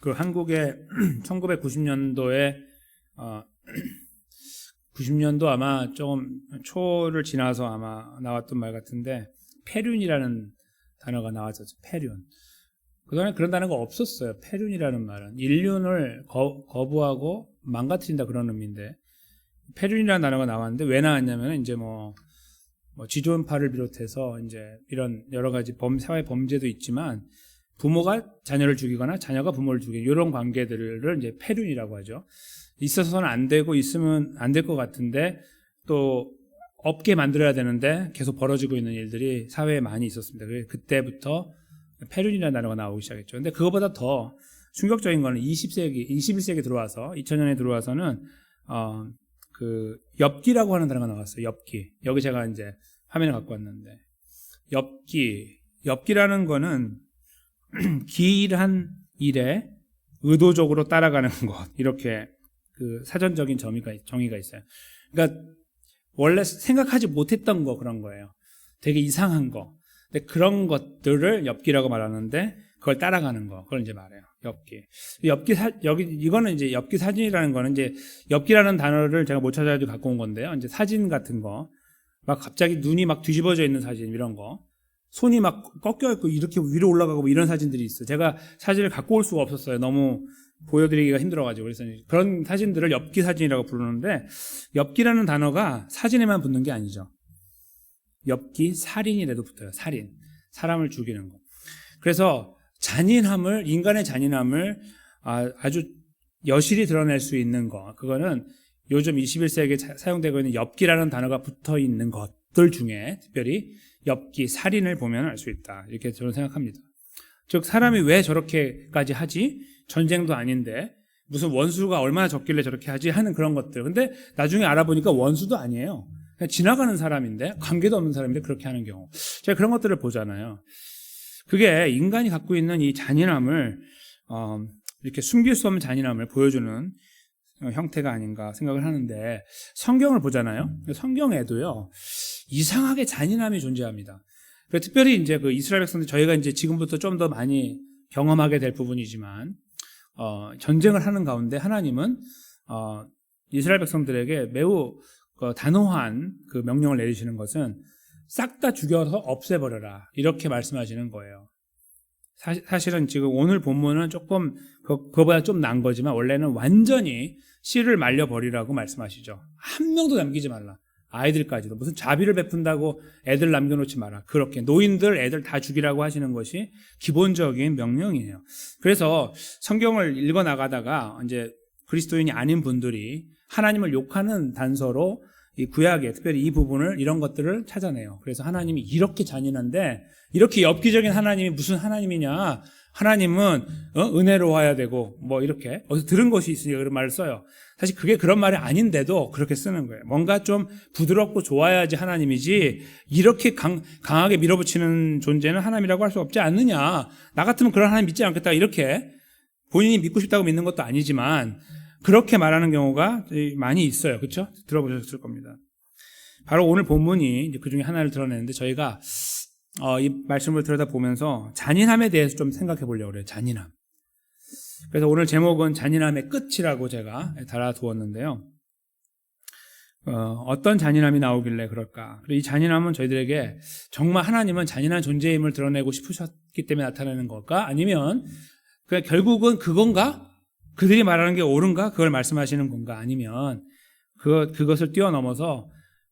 그 한국의 1990년도에 90년도 아마 조금 초를 지나서 아마 나왔던 말 같은데 폐륜이라는 단어가 나왔었죠. 폐륜. 그동안에 그런 단어가 없었어요. 폐륜이라는 말은 인륜을 거부하고 망가뜨린다 그런 의미인데 폐륜이라는 단어가 나왔는데 왜 나왔냐면 이제 뭐 지존파를 비롯해서 이제 이런 여러 가지 사회 범죄도 있지만 부모가 자녀를 죽이거나 자녀가 부모를 죽이는 이런 관계들을 이제 폐륜이라고 하죠. 있어서는 안 되고 있으면 안 될 것 같은데 또 없게 만들어야 되는데 계속 벌어지고 있는 일들이 사회에 많이 있었습니다. 그때부터 폐륜이라는 단어가 나오기 시작했죠. 근데 그거보다 더 충격적인 거는 21세기 들어와서 2000년에 들어와서는 그 엽기라고 하는 단어가 나왔어요. 엽기. 여기 제가 이제 화면을 갖고 왔는데 엽기라는 거는 기일한 일에 의도적으로 따라가는 것 이렇게 그 사전적인 정의가 있어요. 그러니까 원래 생각하지 못했던 거 그런 거예요. 되게 이상한 거. 근데 그런 것들을 엽기라고 말하는데 그걸 따라가는 거 그걸 이제 말해요. 여기 이거는 이제 엽기 사진이라는 거는 이제 엽기라는 단어를 제가 못 찾아가지고 갖고 온 건데요. 이제 사진 같은 거 막 갑자기 눈이 막 뒤집어져 있는 사진 이런 거. 손이 막 꺾여 있고 이렇게 위로 올라가고 뭐 이런 사진들이 있어요. 제가 사진을 갖고 올 수가 없었어요. 너무 보여드리기가 힘들어가지고 그래서 그런 사진들을 엽기 사진이라고 부르는데 엽기라는 단어가 사진에만 붙는 게 아니죠. 엽기 살인이라도 붙어요. 살인, 사람을 죽이는 거. 그래서 인간의 잔인함을 아주 여실히 드러낼 수 있는 거. 그거는 요즘 21세기에 사용되고 있는 엽기라는 단어가 붙어 있는 것들 중에 특별히 엽기, 살인을 보면 알 수 있다. 이렇게 저는 생각합니다. 즉 사람이 왜 저렇게까지 하지? 전쟁도 아닌데 무슨 원수가 얼마나 적길래 저렇게 하지? 하는 그런 것들. 근데 나중에 알아보니까 원수도 아니에요. 그냥 지나가는 사람인데 관계도 없는 사람인데 그렇게 하는 경우. 제가 그런 것들을 보잖아요. 그게 인간이 갖고 있는 이 잔인함을 이렇게 숨길 수 없는 잔인함을 보여주는 형태가 아닌가 생각을 하는데 성경을 보잖아요. 성경에도요 이상하게 잔인함이 존재합니다. 특별히 이제 그 이스라엘 백성들 저희가 이제 지금부터 좀 더 많이 경험하게 될 부분이지만 전쟁을 하는 가운데 하나님은 이스라엘 백성들에게 매우 단호한 그 명령을 내리시는 것은 싹 다 죽여서 없애버려라 이렇게 말씀하시는 거예요. 사실은 지금 오늘 본문은 조금 그거보다 좀 난 거지만 원래는 완전히 씨를 말려버리라고 말씀하시죠. 한 명도 남기지 말라. 아이들까지도 무슨 자비를 베푼다고 애들 남겨놓지 마라. 그렇게 노인들 애들 다 죽이라고 하시는 것이 기본적인 명령이에요. 그래서 성경을 읽어 나가다가 이제 그리스도인이 아닌 분들이 하나님을 욕하는 단서로 이 구약에 특별히 이 부분을 이런 것들을 찾아내요. 그래서 하나님이 이렇게 잔인한데 이렇게 엽기적인 하나님이 무슨 하나님이냐? 하나님은 은혜로워야 되고 뭐 이렇게 어디서 들은 것이 있으니까 그런 말을 써요. 사실 그게 그런 말이 아닌데도 그렇게 쓰는 거예요. 뭔가 좀 부드럽고 좋아야지 하나님이지 이렇게 강하게 밀어붙이는 존재는 하나님이라고 할 수 없지 않느냐. 나 같으면 그런 하나님 믿지 않겠다. 이렇게 본인이 믿고 싶다고 믿는 것도 아니지만 그렇게 말하는 경우가 많이 있어요. 그렇죠? 들어보셨을 겁니다. 바로 오늘 본문이 이제 그 중에 하나를 드러내는데 저희가 이 말씀을 들여다보면서 잔인함에 대해서 좀 생각해 보려고 그래요. 잔인함. 그래서 오늘 제목은 잔인함의 끝이라고 제가 달아두었는데요. 어떤 잔인함이 나오길래 그럴까? 그리고 이 잔인함은 저희들에게 정말 하나님은 잔인한 존재임을 드러내고 싶으셨기 때문에 나타나는 걸까? 아니면 결국은 그건가? 그들이 말하는 게 옳은가? 그걸 말씀하시는 건가? 아니면 그것을 뛰어넘어서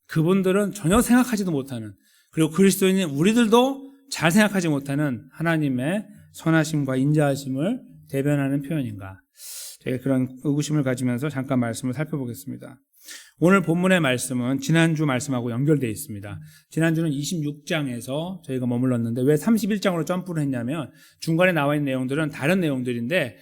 그분들은 전혀 생각하지도 못하는 그리고 그리스도인인 우리들도 잘 생각하지 못하는 하나님의 선하심과 인자하심을 대변하는 표현인가? 제가 그런 의구심을 가지면서 잠깐 말씀을 살펴보겠습니다. 오늘 본문의 말씀은 지난주 말씀하고 연결되어 있습니다. 지난주는 26장에서 저희가 머물렀는데 왜 31장으로 점프를 했냐면 중간에 나와 있는 내용들은 다른 내용들인데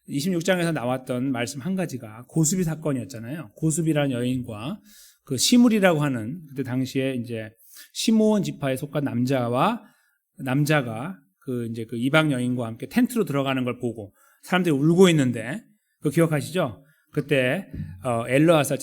26장에서 나왔던 말씀 한 가지가 고수비 사건이었잖아요. 고수비라는 여인과 그 시물이라고 하는 그때 당시에 이제 시므온 지파에 속한 남자가 그 이방 여인과 함께 텐트로 들어가는 걸 보고 사람들이 울고 있는데 그거 기억하시죠? 그때 엘르아사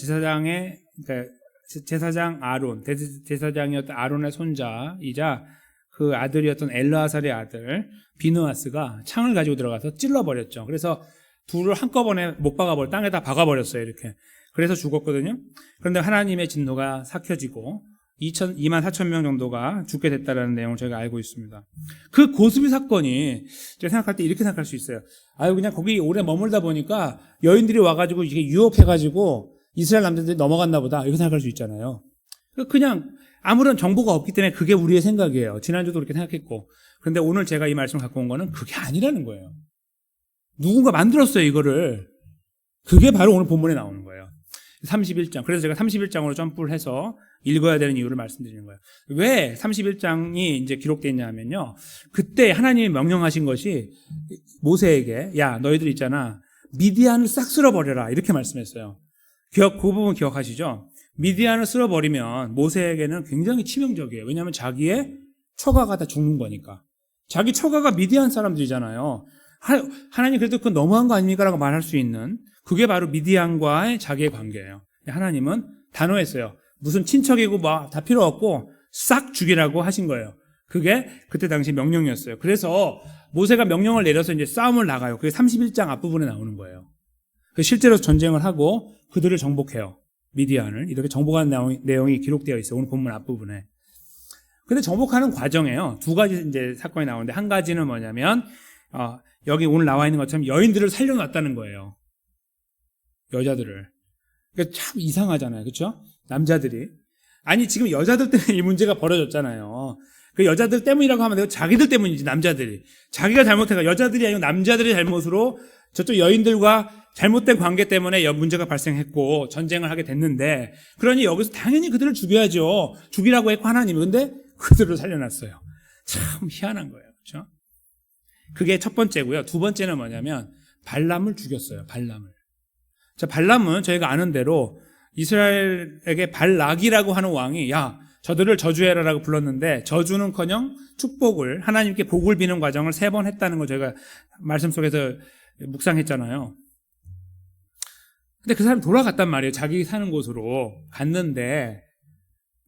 제사장 아론, 제사장이었던 아론의 손자이자 그 아들이었던 엘르아살의 아들 비느하스가 창을 가지고 들어가서 찔러버렸죠. 그래서 둘을 한꺼번에 못 박아버려 땅에다 박아버렸어요. 이렇게. 그래서 죽었거든요. 그런데 하나님의 진노가 삭혀지고 2만 4천 명 정도가 죽게 됐다는 내용을 저희가 알고 있습니다. 그 고스비 사건이 제가 생각할 때 이렇게 생각할 수 있어요. 아유, 그냥 거기 오래 머물다 보니까 여인들이 와가지고 이게 유혹해가지고 이스라엘 남자들이 넘어갔나 보다 이렇게 생각할 수 있잖아요. 그냥 아무런 정보가 없기 때문에 그게 우리의 생각이에요. 지난주도 그렇게 생각했고. 그런데 오늘 제가 이 말씀을 갖고 온 거는 그게 아니라는 거예요. 누군가 만들었어요, 이거를. 그게 바로 오늘 본문에 나오는 거예요. 31장. 그래서 제가 31장으로 점프를 해서 읽어야 되는 이유를 말씀드리는 거예요. 왜 31장이 이제 기록되어 있냐 하면요. 그때 하나님이 명령하신 것이 모세에게, 야, 너희들 있잖아. 미디안을 싹 쓸어버려라. 이렇게 말씀했어요. 그 부분 기억하시죠? 미디안을 쓸어버리면 모세에게는 굉장히 치명적이에요. 왜냐하면 자기의 처가가 다 죽는 거니까. 자기 처가가 미디안 사람들이잖아요. 하나님 그래도 그건 너무한 거 아닙니까? 라고 말할 수 있는 그게 바로 미디안과의 자기의 관계예요. 하나님은 단호했어요. 무슨 친척이고 뭐 다 필요 없고 싹 죽이라고 하신 거예요. 그게 그때 당시 명령이었어요. 그래서 모세가 명령을 내려서 이제 싸움을 나가요. 그게 31장 앞부분에 나오는 거예요. 실제로 전쟁을 하고 그들을 정복해요. 미디안을. 이렇게 정복하는 내용이 기록되어 있어요. 오늘 본문 앞부분에. 근데 정복하는 과정에요. 두 가지 이제 사건이 나오는데 한 가지는 뭐냐면 여기 오늘 나와 있는 것처럼 여인들을 살려놨다는 거예요. 여자들을. 그러니까 참 이상하잖아요. 그렇죠? 남자들이. 아니 지금 여자들 때문에 이 문제가 벌어졌잖아요. 그 여자들 때문이라고 하면 되고 자기들 때문이지 남자들이. 자기가 잘못해가 여자들이 아니고 남자들의 잘못으로 저쪽 여인들과 잘못된 관계 때문에 문제가 발생했고 전쟁을 하게 됐는데 그러니 여기서 당연히 그들을 죽여야죠. 죽이라고 했고 하나님이. 근데 그들을 살려놨어요. 참 희한한 거예요. 그렇죠? 그게 첫 번째고요. 두 번째는 뭐냐면 발람을 죽였어요. 발람을. 자, 발람은 저희가 아는 대로 이스라엘에게 발락이라고 하는 왕이 야 저들을 저주해라라고 불렀는데 저주는커녕 축복을 하나님께 복을 비는 과정을 3번 했다는 걸 저희가 말씀 속에서 묵상했잖아요. 근데 그 사람이 돌아갔단 말이에요. 자기 사는 곳으로 갔는데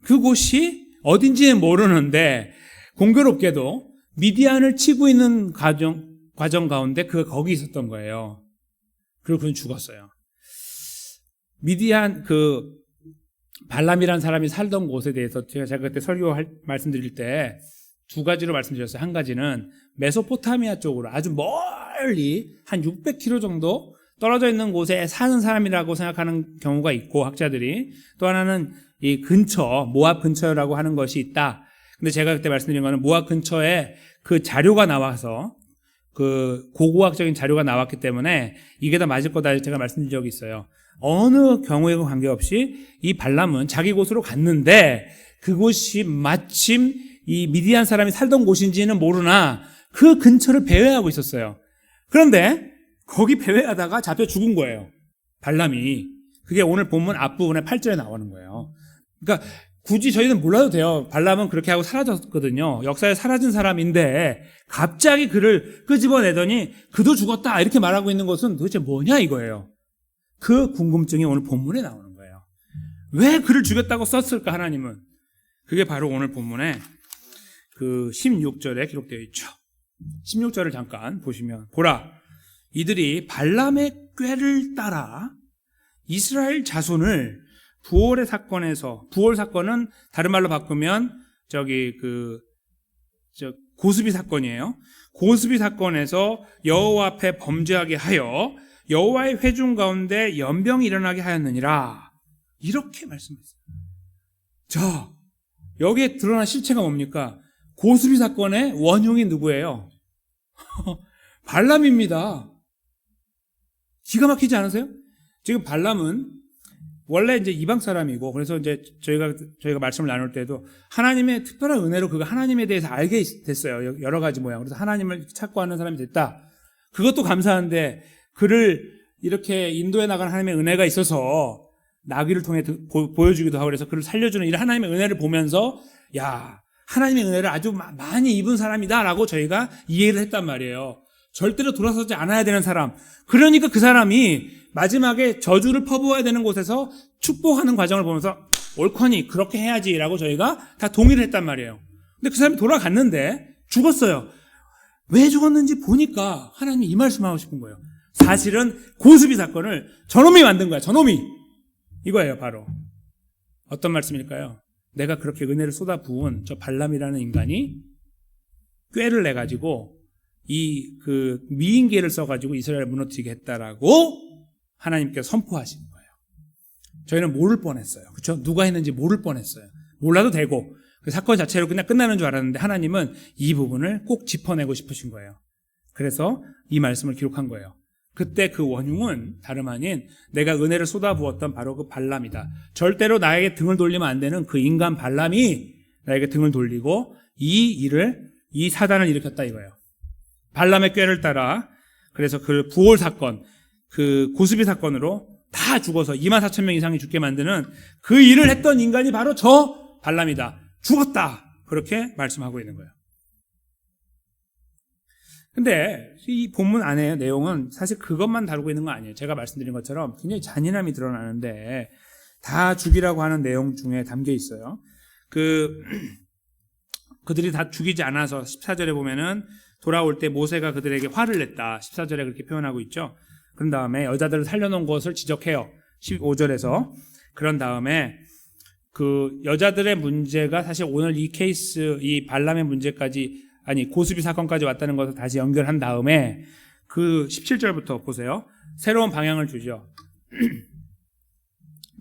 그곳이 어딘지는 모르는데 공교롭게도 미디안을 치고 있는 과정 가운데 그가 거기 있었던 거예요. 그리고 그는 죽었어요. 미디안 발람이라는 사람이 살던 곳에 대해서 제가 그때 말씀드릴 때 두 가지로 말씀드렸어요. 한 가지는 메소포타미아 쪽으로 아주 멀리 한 600km 정도 떨어져 있는 곳에 사는 사람이라고 생각하는 경우가 있고 학자들이 또 하나는 이 근처 모압 근처라고 하는 것이 있다. 근데 제가 그때 말씀드린 거는 모압 근처에 그 자료가 나와서 그 고고학적인 자료가 나왔기 때문에 이게 더 맞을 거다 제가 말씀드린 적이 있어요. 어느 경우에도 관계없이 이 발람은 자기 곳으로 갔는데 그곳이 마침 이 미디안 사람이 살던 곳인지는 모르나 그 근처를 배회하고 있었어요. 그런데 거기 배회하다가 잡혀 죽은 거예요. 발람이. 그게 오늘 본문 앞부분에 8절에 나오는 거예요. 그러니까 굳이 저희는 몰라도 돼요. 발람은 그렇게 하고 사라졌거든요. 역사에 사라진 사람인데 갑자기 그를 끄집어내더니 그도 죽었다 이렇게 말하고 있는 것은 도대체 뭐냐 이거예요. 그 궁금증이 오늘 본문에 나오는 거예요. 왜 그를 죽였다고 썼을까 하나님은? 그게 바로 오늘 본문에 그 16절에 기록되어 있죠. 16절을 잠깐 보시면 보라 이들이 발람의 꾀를 따라 이스라엘 자손을 부올 사건은 다른 말로 바꾸면 고스비 사건이에요. 고스비 사건에서 여호와 앞에 범죄하게 하여 여호와의 회중 가운데 연병이 일어나게 하였느니라. 이렇게 말씀했어요. 자, 여기에 드러난 실체가 뭡니까? 고스비 사건의 원흉이 누구예요? 발람입니다. 기가 막히지 않으세요? 지금 발람은 원래 이제 이방 사람이고, 그래서 이제 저희가 말씀을 나눌 때도 하나님의 특별한 은혜로 그가 하나님에 대해서 알게 됐어요. 여러 가지 모양. 그래서 하나님을 찾고 하는 사람이 됐다. 그것도 감사한데, 그를 이렇게 인도해 나가는 하나님의 은혜가 있어서 나귀를 통해 보여주기도 하고 그래서 그를 살려주는 이 하나님의 은혜를 보면서, 야, 하나님의 은혜를 아주 많이 입은 사람이다라고 저희가 이해를 했단 말이에요. 절대로 돌아서지 않아야 되는 사람. 그러니까 그 사람이 마지막에 저주를 퍼부어야 되는 곳에서 축복하는 과정을 보면서 옳거니 그렇게 해야지라고 저희가 다 동의를 했단 말이에요. 근데 그 사람이 돌아갔는데 죽었어요. 왜 죽었는지 보니까 하나님이 이 말씀하고 싶은 거예요. 사실은 고스비 사건을 저놈이 만든 거야. 저놈이. 이거예요, 바로. 어떤 말씀일까요? 내가 그렇게 은혜를 쏟아 부은 저 발람이라는 인간이 꾀를 내가지고 그 미인계를 써가지고 이스라엘을 무너뜨리게 했다라고 하나님께서 선포하시는 거예요. 저희는 모를 뻔했어요. 그렇죠? 누가 했는지 모를 뻔했어요. 몰라도 되고 그 사건 자체로 그냥 끝나는 줄 알았는데 하나님은 이 부분을 꼭 짚어내고 싶으신 거예요. 그래서 이 말씀을 기록한 거예요. 그때 그 원흉은 다름 아닌 내가 은혜를 쏟아부었던 바로 그 발람이다. 절대로 나에게 등을 돌리면 안 되는 그 인간 발람이 나에게 등을 돌리고 이 사단을 일으켰다 이거예요. 발람의 꾀를 따라 그래서 그 부올 사건, 그 고스비 사건으로 다 죽어서 24,000명 이상이 죽게 만드는 그 일을 했던 인간이 바로 저 발람이다. 죽었다. 그렇게 말씀하고 있는 거예요. 근데 이 본문 안에 내용은 사실 그것만 다루고 있는 거 아니에요. 제가 말씀드린 것처럼 굉장히 잔인함이 드러나는데 다 죽이라고 하는 내용 중에 담겨 있어요. 그들이 다 죽이지 않아서 14절에 보면은 돌아올 때 모세가 그들에게 화를 냈다. 14절에 그렇게 표현하고 있죠. 그런 다음에 여자들을 살려놓은 것을 지적해요. 15절에서. 그런 다음에 그 여자들의 문제가 사실 오늘 이 케이스, 이 발람의 문제까지 고스비 사건까지 왔다는 것을 다시 연결한 다음에 그 17절부터 보세요. 새로운 방향을 주죠.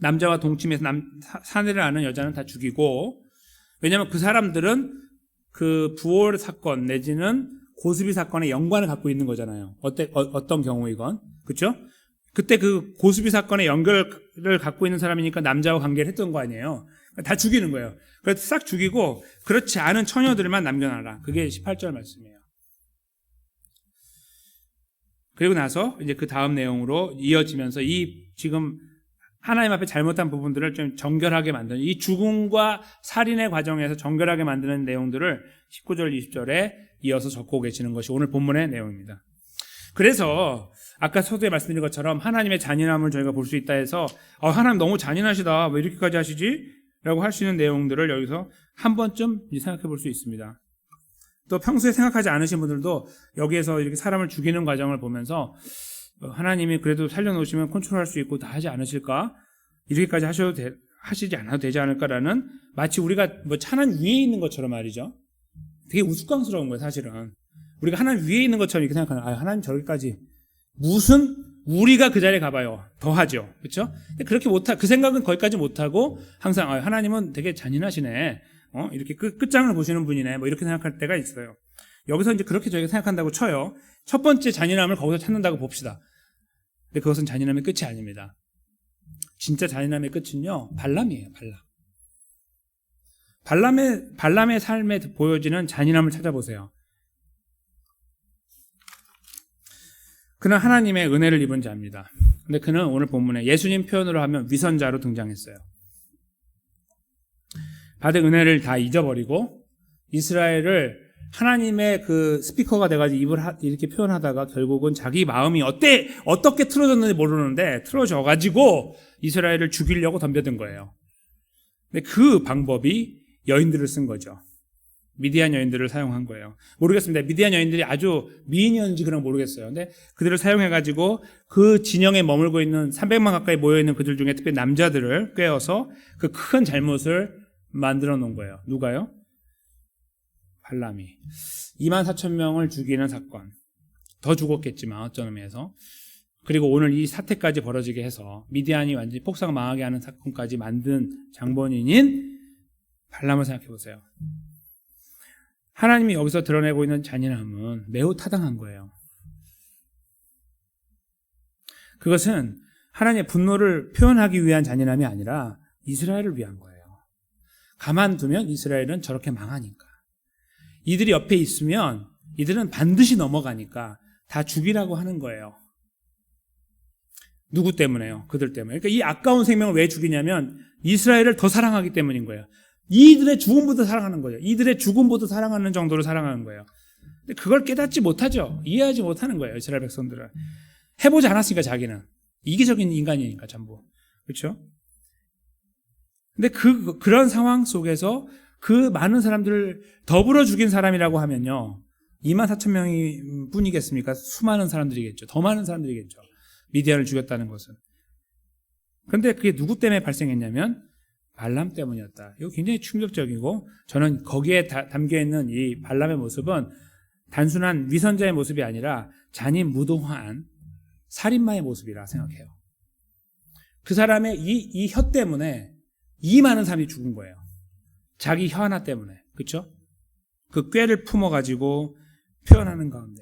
남자와 동침해서 사내를 아는 여자는 다 죽이고, 왜냐하면 그 사람들은 그 부올 사건 내지는 고스비 사건의 연관을 갖고 있는 거잖아요. 어떤 경우이건. 그렇죠? 그때 그 고스비 사건의 연결을 갖고 있는 사람이니까 남자와 관계를 했던 거 아니에요. 다 죽이는 거예요. 그래서 싹 죽이고 그렇지 않은 처녀들만 남겨놔라. 그게 18절 말씀이에요. 그리고 나서 이제 그 다음 내용으로 이어지면서 이 지금 하나님 앞에 잘못한 부분들을 좀 정결하게 만드는 이 죽음과 살인의 과정에서 정결하게 만드는 내용들을 19절, 20절에 이어서 적고 계시는 것이 오늘 본문의 내용입니다. 그래서 아까 서두에 말씀드린 것처럼 하나님의 잔인함을 저희가 볼 수 있다 해서 하나님 너무 잔인하시다. 왜 이렇게까지 하시지? 라고 할 수 있는 내용들을 여기서 한 번쯤 생각해 볼 수 있습니다. 또 평소에 생각하지 않으신 분들도 여기에서 이렇게 사람을 죽이는 과정을 보면서 하나님이 그래도 살려놓으시면 컨트롤할 수 있고 다 하지 않으실까? 이렇게까지 하시지 않아도 되지 않을까라는 마치 우리가 뭐 찬한 위에 있는 것처럼 말이죠. 되게 우스꽝스러운 거예요, 사실은. 우리가 하나님 위에 있는 것처럼 이렇게 생각하는, 하나님 저기까지. 무슨, 우리가 그 자리에 가봐요. 더 하죠. 그렇죠? 그렇게 그 생각은 거기까지 못하고, 항상, 하나님은 되게 잔인하시네. 이렇게 끝장을 보시는 분이네. 뭐 이렇게 생각할 때가 있어요. 여기서 이제 그렇게 저희가 생각한다고 쳐요. 첫 번째 잔인함을 거기서 찾는다고 봅시다. 근데 그것은 잔인함의 끝이 아닙니다. 진짜 잔인함의 끝은요, 발람이에요, 발람의 삶에 보여지는 잔인함을 찾아보세요. 그는 하나님의 은혜를 입은 자입니다. 근데 그는 오늘 본문에 예수님 표현으로 하면 위선자로 등장했어요. 받은 은혜를 다 잊어버리고 이스라엘을 하나님의 그 스피커가 돼가지고 입을 이렇게 표현하다가 결국은 자기 마음이 어떻게 틀어졌는지 모르는데 틀어져가지고 이스라엘을 죽이려고 덤벼든 거예요. 근데 그 방법이 여인들을 쓴 거죠. 미디안 여인들을 사용한 거예요. 모르겠습니다. 미디안 여인들이 아주 미인이었는지 그런 거 모르겠어요. 근데 그들을 사용해가지고 그 진영에 머물고 있는 300만 가까이 모여있는 그들 중에 특별히 남자들을 꿰어서 그 큰 잘못을 만들어 놓은 거예요. 누가요? 발람이. 24,000명을 죽이는 사건. 더 죽었겠지만 어떤 의미에서. 그리고 오늘 이 사태까지 벌어지게 해서 미디안이 완전히 폭삭 망하게 하는 사건까지 만든 장본인인 발람을 생각해 보세요. 하나님이 여기서 드러내고 있는 잔인함은 매우 타당한 거예요. 그것은 하나님의 분노를 표현하기 위한 잔인함이 아니라 이스라엘을 위한 거예요. 가만두면 이스라엘은 저렇게 망하니까. 이들이 옆에 있으면 이들은 반드시 넘어가니까 다 죽이라고 하는 거예요. 누구 때문에요? 그들 때문에. 그러니까 이 아까운 생명을 왜 죽이냐면 이스라엘을 더 사랑하기 때문인 거예요. 이들의 죽음보다 사랑하는 거예요. 이들의 죽음보다 사랑하는 정도로 사랑하는 거예요. 근데 그걸 깨닫지 못하죠. 이해하지 못하는 거예요. 이스라엘 백성들은. 해보지 않았으니까 자기는. 이기적인 인간이니까 전부. 그렇죠? 근데 그런 상황 속에서 그 많은 사람들을 더불어 죽인 사람이라고 하면요, 24,000명이 뿐이겠습니까? 수많은 사람들이겠죠. 더 많은 사람들이겠죠. 미디안을 죽였다는 것은. 그런데 그게 누구 때문에 발생했냐면 발람 때문이었다. 이거 굉장히 충격적이고, 저는 거기에 담겨있는 이 발람의 모습은 단순한 위선자의 모습이 아니라 잔인무도한 살인마의 모습이라 생각해요. 그 사람의 이 혀 때문에 이 많은 사람이 죽은 거예요. 자기 혀 하나 때문에. 그렇죠? 그 꾀를 품어가지고 표현하는 가운데.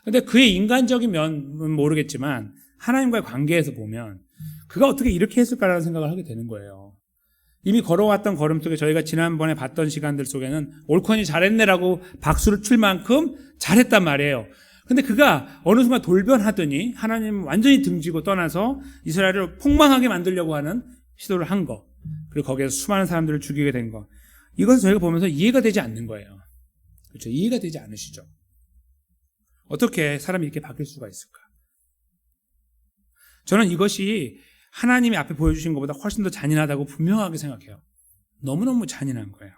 근데 그의 인간적인 면은 모르겠지만 하나님과의 관계에서 보면 그가 어떻게 이렇게 했을까라는 생각을 하게 되는 거예요. 이미 걸어왔던 걸음 속에 저희가 지난번에 봤던 시간들 속에는 올컨이 잘했네라고 박수를 칠 만큼 잘했단 말이에요. 근데 그가 어느 순간 돌변하더니 하나님 완전히 등지고 떠나서 이스라엘을 폭망하게 만들려고 하는 시도를 한 거, 그리고 거기에서 수많은 사람들을 죽이게 된 거, 이것을 저희가 보면서 이해가 되지 않는 거예요. 그렇죠? 이해가 되지 않으시죠? 어떻게 사람이 이렇게 바뀔 수가 있을까? 저는 이것이 하나님이 앞에 보여주신 것보다 훨씬 더 잔인하다고 분명하게 생각해요. 너무너무 잔인한 거예요.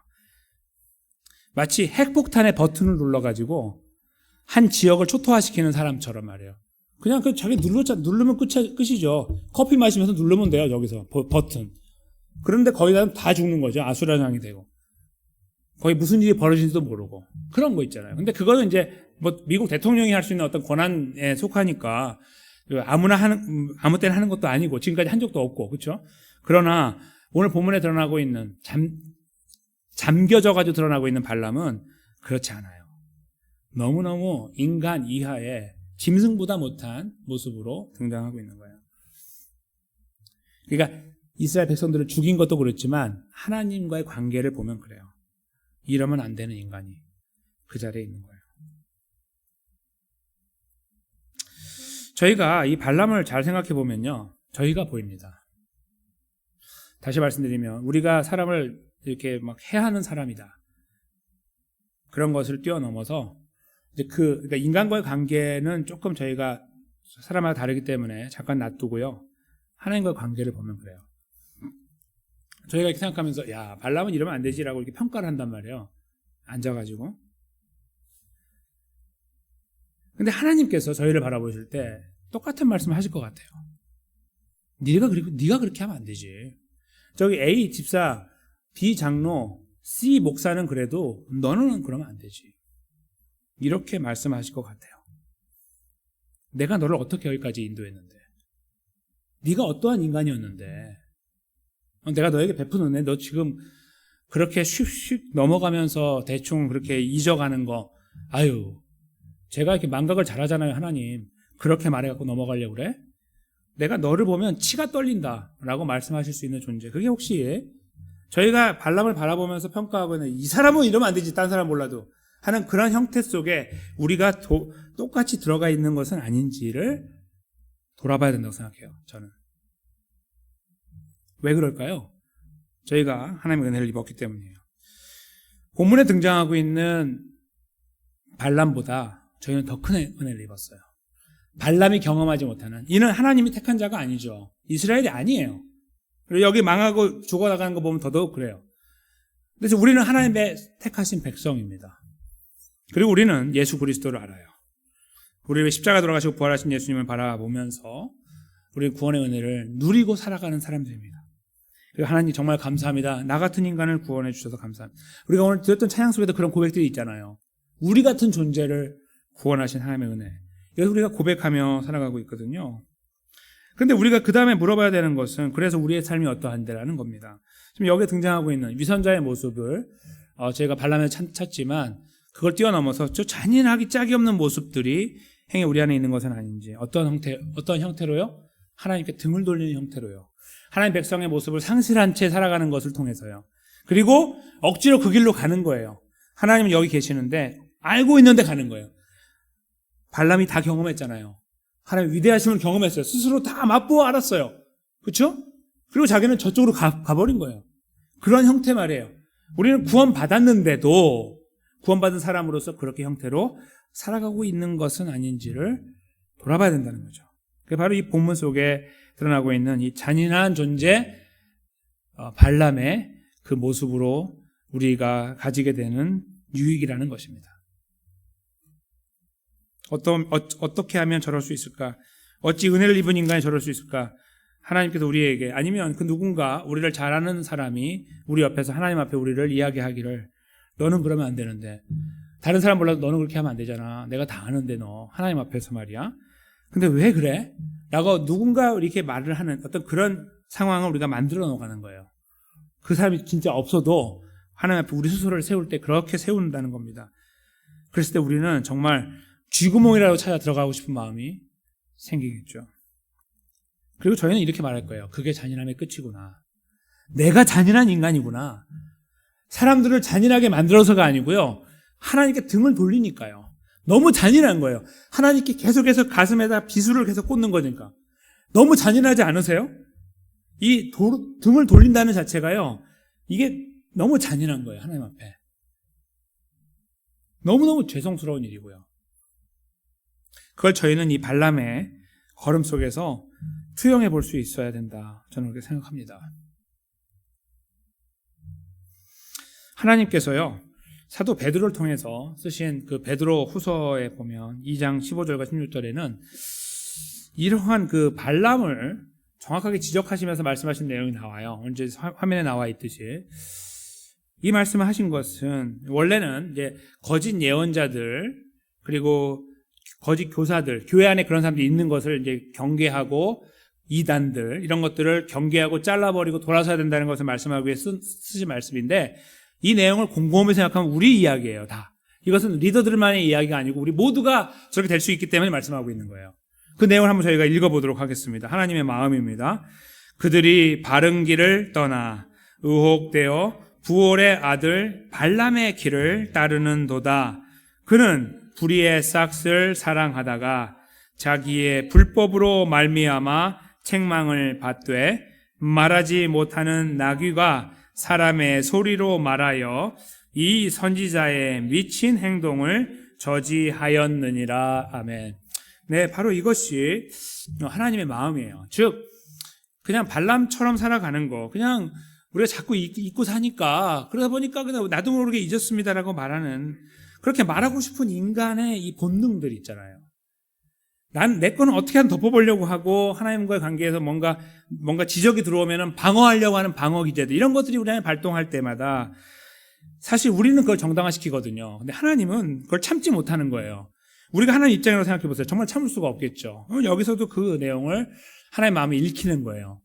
마치 핵폭탄의 버튼을 눌러가지고 한 지역을 초토화시키는 사람처럼 말이에요. 그냥 그 자기 누르면 끝이죠. 커피 마시면서 누르면 돼요, 여기서 버튼. 그런데 거기다 다 죽는 거죠. 아수라장이 되고. 거기 무슨 일이 벌어진지도 모르고. 그런 거 있잖아요. 근데 그거는 이제 뭐 미국 대통령이 할 수 있는 어떤 권한에 속하니까 아무나 아무 때나 하는 것도 아니고 지금까지 한 적도 없고, 그렇죠? 그러나 오늘 본문에 드러나고 있는 잠겨져가지고 드러나고 있는 발람은 그렇지 않아요. 너무너무 인간 이하의 짐승보다 못한 모습으로 등장하고 있는 거예요. 그러니까 이스라엘 백성들을 죽인 것도 그렇지만 하나님과의 관계를 보면 그래요. 이러면 안 되는 인간이 그 자리에 있는 거예요. 저희가 이 발람을 잘 생각해 보면요, 저희가 보입니다. 다시 말씀드리면 우리가 사람을 이렇게 막 해하는 사람이다, 그런 것을 뛰어넘어서 이제 그러니까 인간과의 관계는 조금 저희가 사람마다 다르기 때문에 잠깐 놔두고요, 하나님과의 관계를 보면 그래요. 저희가 이렇게 생각하면서 야, 발람은 이러면 안 되지라고 이렇게 평가를 한단 말이에요. 앉아가지고. 근데 하나님께서 저희를 바라보실 때 똑같은 말씀을 하실 것 같아요. 네가 그렇게 하면 안 되지. 저기 A 집사, B 장로, C 목사는 그래도 너는 그러면 안 되지. 이렇게 말씀하실 것 같아요. 내가 너를 어떻게 여기까지 인도했는데, 네가 어떠한 인간이었는데, 내가 너에게 베푼 은혜, 너 지금 그렇게 슉슉 넘어가면서 대충 그렇게 잊어가는 거, 아유, 제가 이렇게 망각을 잘하잖아요, 하나님. 그렇게 말해갖고 넘어가려고 그래? 내가 너를 보면 치가 떨린다 라고 말씀하실 수 있는 존재. 그게 혹시 저희가 발람을 바라보면서 평가하고 있는 이 사람은 이러면 안 되지, 딴 사람 몰라도 하는 그런 형태 속에 우리가 똑같이 들어가 있는 것은 아닌지를 돌아봐야 된다고 생각해요, 저는. 왜 그럴까요? 저희가 하나님의 은혜를 입었기 때문이에요. 본문에 등장하고 있는 발람보다 저희는 더 큰 은혜를 입었어요. 발람이 경험하지 못하는, 이는 하나님이 택한 자가 아니죠. 이스라엘이 아니에요. 그리고 여기 망하고 죽어나가는 거 보면 더더욱 그래요. 그래서 우리는 하나님의 택하신 백성입니다. 그리고 우리는 예수 그리스도를 알아요. 우리 십자가 돌아가시고 부활하신 예수님을 바라보면서 우리 구원의 은혜를 누리고 살아가는 사람들입니다. 그리고 하나님 정말 감사합니다. 나 같은 인간을 구원해 주셔서 감사합니다. 우리가 오늘 들었던 찬양 속에도 그런 고백들이 있잖아요. 우리 같은 존재를 구원하신 하나님의 은혜. 이것을 우리가 고백하며 살아가고 있거든요. 그런데 우리가 그 다음에 물어봐야 되는 것은 그래서 우리의 삶이 어떠한데라는 겁니다. 지금 여기에 등장하고 있는 위선자의 모습을 제가 발람에 찾지만 그걸 뛰어넘어서 저 잔인하기 짝이 없는 모습들이 행해 우리 안에 있는 것은 아닌지, 어떤 형태로요? 하나님께 등을 돌리는 형태로요. 하나님 백성의 모습을 상실한 채 살아가는 것을 통해서요. 그리고 억지로 그 길로 가는 거예요. 하나님은 여기 계시는데 알고 있는데 가는 거예요. 발람이 다 경험했잖아요. 하나님 위대하심을 경험했어요. 스스로 다 맛보아 알았어요. 그렇죠? 그리고 자기는 저쪽으로 가버린 거예요. 그런 형태 말이에요. 우리는 구원받았는데도 구원받은 사람으로서 그렇게 형태로 살아가고 있는 것은 아닌지를 돌아봐야 된다는 거죠. 그게 바로 이 본문 속에 드러나고 있는 이 잔인한 존재 발람의 그 모습으로 우리가 가지게 되는 유익이라는 것입니다. 어떻게 하면 저럴 수 있을까? 어찌 은혜를 입은 인간이 저럴 수 있을까? 하나님께서 우리에게, 아니면 그 누군가 우리를 잘 아는 사람이 우리 옆에서 하나님 앞에 우리를 이야기하기를, 너는 그러면 안 되는데, 다른 사람 몰라도 너는 그렇게 하면 안 되잖아. 내가 다 아는데 너 하나님 앞에서 말이야. 근데 왜 그래? 라고 누군가 이렇게 말을 하는 어떤 그런 상황을 우리가 만들어 놓아가는 거예요. 그 사람이 진짜 없어도 하나님 앞에 우리 스스로를 세울 때 그렇게 세운다는 겁니다. 그랬을 때 우리는 정말 쥐구멍이라도 찾아 들어가고 싶은 마음이 생기겠죠. 그리고 저희는 이렇게 말할 거예요. 그게 잔인함의 끝이구나. 내가 잔인한 인간이구나. 사람들을 잔인하게 만들어서가 아니고요. 하나님께 등을 돌리니까요. 너무 잔인한 거예요. 하나님께 계속해서 가슴에다 비수를 계속 꽂는 거니까. 너무 잔인하지 않으세요? 이 등을 돌린다는 자체가요. 이게 너무 잔인한 거예요. 하나님 앞에. 너무너무 죄송스러운 일이고요. 그걸 저희는 이 발람의 걸음 속에서 투영해 볼 수 있어야 된다. 저는 그렇게 생각합니다. 하나님께서요, 사도 베드로를 통해서 쓰신 그 베드로 후서에 보면 2장 15절과 16절에는 이러한 그 발람을 정확하게 지적하시면서 말씀하신 내용이 나와요. 언제 화면에 나와 있듯이. 이 말씀을 하신 것은 원래는 이제 거짓 예언자들, 그리고 거짓 교사들, 교회 안에 그런 사람들이 있는 것을 이제 경계하고, 이단들, 이런 것들을 경계하고 잘라버리고 돌아서야 된다는 것을 말씀하기 위해 쓰신 말씀인데, 이 내용을 곰곰이 생각하면 우리 이야기예요, 다. 이것은 리더들만의 이야기가 아니고 우리 모두가 저렇게 될 수 있기 때문에 말씀하고 있는 거예요. 그 내용을 한번 저희가 읽어보도록 하겠습니다. 하나님의 마음입니다. 그들이 바른 길을 떠나 의혹되어 부올의 아들 발람의 길을 따르는도다. 그는 불의의 싹을 사랑하다가 자기의 불법으로 말미암아 책망을 받되 말하지 못하는 나귀가 사람의 소리로 말하여 이 선지자의 미친 행동을 저지하였느니라. 아멘. 네, 바로 이것이 하나님의 마음이에요. 즉, 그냥 발람처럼 살아가는 거, 그냥 우리가 자꾸 잊고 사니까, 그러다 보니까 그냥 나도 모르게 잊었습니다라고 말하는, 그렇게 말하고 싶은 인간의 이 본능들 있잖아요. 내 거는 어떻게든 덮어보려고 하고, 하나님과의 관계에서 뭔가 지적이 들어오면 방어하려고 하는 방어 기제들, 이런 것들이 우리 안에 발동할 때마다 사실 우리는 그걸 정당화시키거든요. 근데 하나님은 그걸 참지 못하는 거예요. 우리가 하나님 입장으로 생각해 보세요. 정말 참을 수가 없겠죠. 여기서도 그 내용을 하나님의 마음에 읽히는 거예요.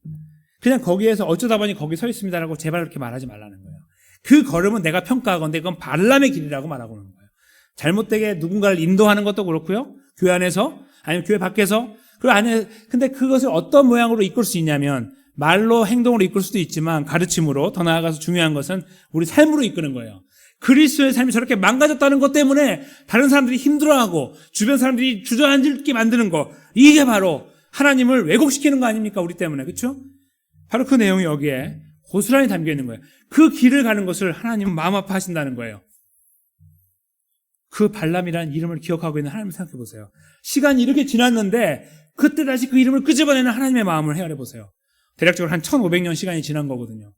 그냥 거기에서 어쩌다 보니 거기 서 있습니다라고 제발 그렇게 말하지 말라는 거예요. 그 걸음은 내가 평가하건대 그건 발람의 길이라고 말하고 있는 거예요. 잘못되게 누군가를 인도하는 것도 그렇고요. 교회 안에서 아니면 교회 밖에서 그 안에 근데 그것을 어떤 모양으로 이끌 수 있냐면 말로 행동으로 이끌 수도 있지만 가르침으로, 더 나아가서 중요한 것은 우리 삶으로 이끄는 거예요. 그리스도의 삶이 저렇게 망가졌다는 것 때문에 다른 사람들이 힘들어하고 주변 사람들이 주저앉게 만드는 거, 이게 바로 하나님을 왜곡시키는 거 아닙니까? 우리 때문에. 그렇죠? 바로 그 내용이 여기에 고스란히 담겨 있는 거예요. 그 길을 가는 것을 하나님은 마음 아파하신다는 거예요. 그 발람이라는 이름을 기억하고 있는 하나님을 생각해 보세요. 시간이 이렇게 지났는데 그때 다시 그 이름을 끄집어내는 하나님의 마음을 헤아려 보세요. 대략적으로 한 1500년 시간이 지난 거거든요.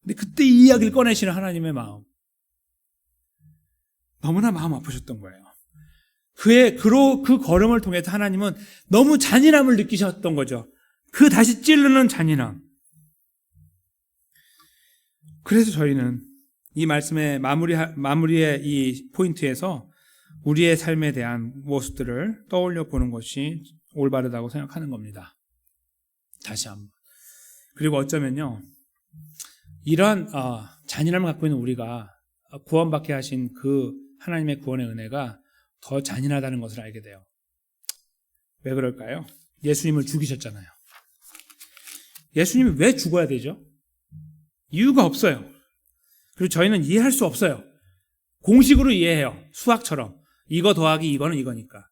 근데 그때 이 이야기를 꺼내시는 하나님의 마음, 너무나 마음 아프셨던 거예요. 그 걸음을 통해서 하나님은 너무 잔인함을 느끼셨던 거죠. 그 다시 찌르는 잔인함. 그래서 저희는 이 말씀의 마무리의 이 포인트에서 우리의 삶에 대한 모습들을 떠올려 보는 것이 올바르다고 생각하는 겁니다. 다시 한번. 그리고 어쩌면요, 이러한 잔인함을 갖고 있는 우리가 구원받게 하신 그 하나님의 구원의 은혜가 더 잔인하다는 것을 알게 돼요. 왜 그럴까요? 예수님을 죽이셨잖아요. 예수님이 왜 죽어야 되죠? 이유가 없어요. 그리고 저희는 이해할 수 없어요. 공식으로 이해해요. 수학처럼. 이거 더하기 이거는 이거니까.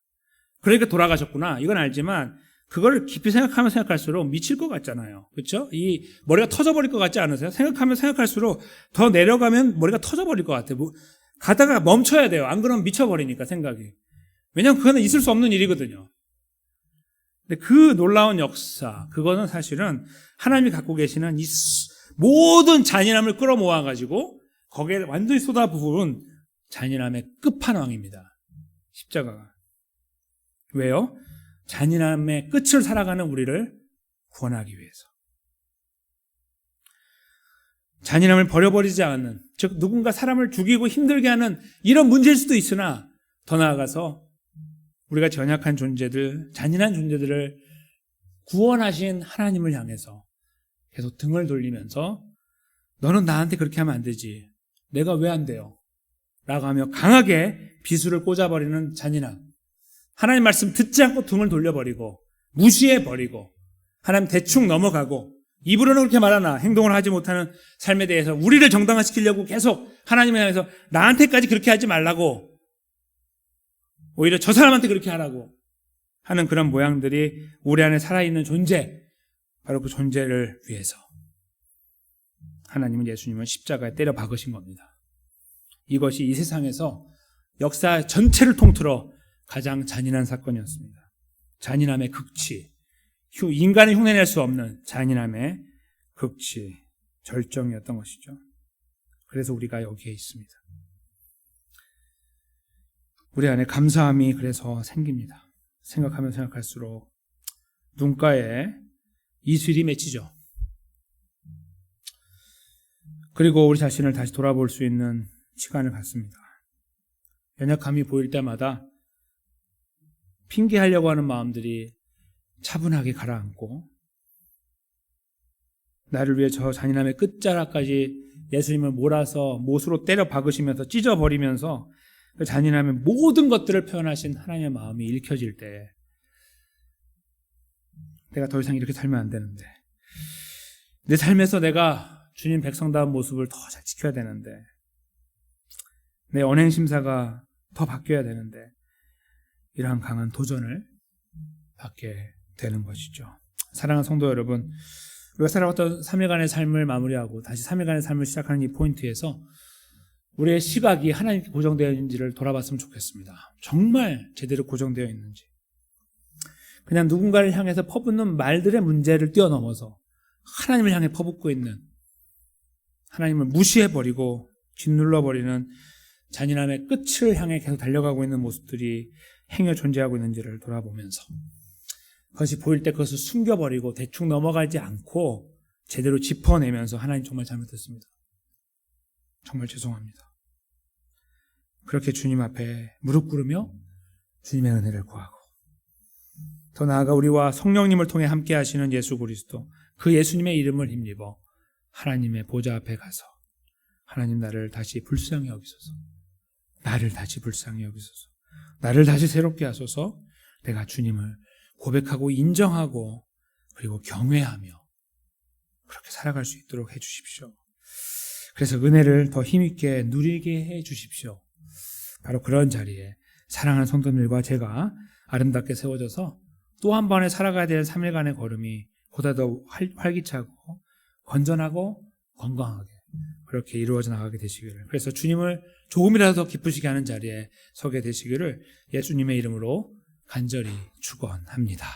그러니까 돌아가셨구나. 이건 알지만 그걸 깊이 생각하면 생각할수록 미칠 것 같잖아요. 그렇죠? 이 머리가 터져버릴 것 같지 않으세요? 생각하면 생각할수록 더 내려가면 머리가 터져버릴 것 같아요. 가다가 멈춰야 돼요. 안 그러면 미쳐버리니까 생각이. 왜냐하면 그거는 있을 수 없는 일이거든요. 근데 그 놀라운 역사, 그거는 사실은 하나님이 갖고 계시는 이 모든 잔인함을 끌어모아가지고 거기에 완전히 쏟아부은 잔인함의 끝판왕입니다. 십자가가. 왜요? 잔인함의 끝을 살아가는 우리를 구원하기 위해서. 잔인함을 버려버리지 않는, 즉 누군가 사람을 죽이고 힘들게 하는 이런 문제일 수도 있으나 더 나아가서 우리가 연약한 존재들, 잔인한 존재들을 구원하신 하나님을 향해서 계속 등을 돌리면서 너는 나한테 그렇게 하면 안 되지. 내가 왜 안 돼요? 라고 하며 강하게 비수를 꽂아버리는 잔인함. 하나님 말씀 듣지 않고 등을 돌려버리고 무시해버리고 하나님 대충 넘어가고 입으로는 그렇게 말하나 행동을 하지 못하는 삶에 대해서 우리를 정당화시키려고 계속 하나님을 향해서 나한테까지 그렇게 하지 말라고, 오히려 저 사람한테 그렇게 하라고 하는 그런 모양들이 우리 안에 살아있는 존재, 바로 그 존재를 위해서 하나님은 예수님을 십자가에 때려 박으신 겁니다. 이것이 이 세상에서 역사 전체를 통틀어 가장 잔인한 사건이었습니다. 잔인함의 극치, 인간이 흉내낼 수 없는 잔인함의 극치, 절정이었던 것이죠. 그래서 우리가 여기에 있습니다. 우리 안에 감사함이 그래서 생깁니다. 생각하면 생각할수록 눈가에 이슬이 맺히죠. 그리고 우리 자신을 다시 돌아볼 수 있는 시간을 갖습니다. 연약함이 보일 때마다 핑계하려고 하는 마음들이 차분하게 가라앉고, 나를 위해 저 잔인함의 끝자락까지 예수님을 몰아서 못으로 때려 박으시면서 찢어버리면서 그 잔인함의 모든 것들을 표현하신 하나님의 마음이 읽혀질 때, 내가 더 이상 이렇게 살면 안 되는데, 내 삶에서 내가 주님 백성다운 모습을 더 잘 지켜야 되는데, 내 언행심사가 더 바뀌어야 되는데, 이러한 강한 도전을 받게 되는 것이죠. 사랑하는 성도 여러분, 우리가 살아왔던 3일간의 삶을 마무리하고 다시 3일간의 삶을 시작하는 이 포인트에서 우리의 시각이 하나님께 고정되어 있는지를 돌아봤으면 좋겠습니다. 정말 제대로 고정되어 있는지. 그냥 누군가를 향해서 퍼붓는 말들의 문제를 뛰어넘어서 하나님을 향해 퍼붓고 있는, 하나님을 무시해버리고 짓눌러버리는 잔인함의 끝을 향해 계속 달려가고 있는 모습들이 행여 존재하고 있는지를 돌아보면서, 그것이 보일 때 그것을 숨겨버리고 대충 넘어가지 않고 제대로 짚어내면서 하나님 정말 잘못했습니다. 정말 죄송합니다. 그렇게 주님 앞에 무릎 꿇으며 주님의 은혜를 구하고, 더 나아가 우리와 성령님을 통해 함께 하시는 예수 그리스도, 그 예수님의 이름을 힘입어 하나님의 보좌 앞에 가서 하나님, 나를 다시 불쌍히 여기소서, 나를 다시 불쌍히 여기소서, 나를 다시 새롭게 하소서, 내가 주님을 고백하고 인정하고 그리고 경외하며 그렇게 살아갈 수 있도록 해주십시오. 그래서 은혜를 더 힘있게 누리게 해주십시오. 바로 그런 자리에 사랑하는 성도님들과 제가 아름답게 세워져서 또 한 번에 살아가야 될 3일간의 걸음이 보다 더 활기차고 건전하고 건강하게 그렇게 이루어져 나가게 되시기를, 그래서 주님을 조금이라도 더 기쁘시게 하는 자리에 서게 되시기를 예수님의 이름으로 간절히 축원합니다.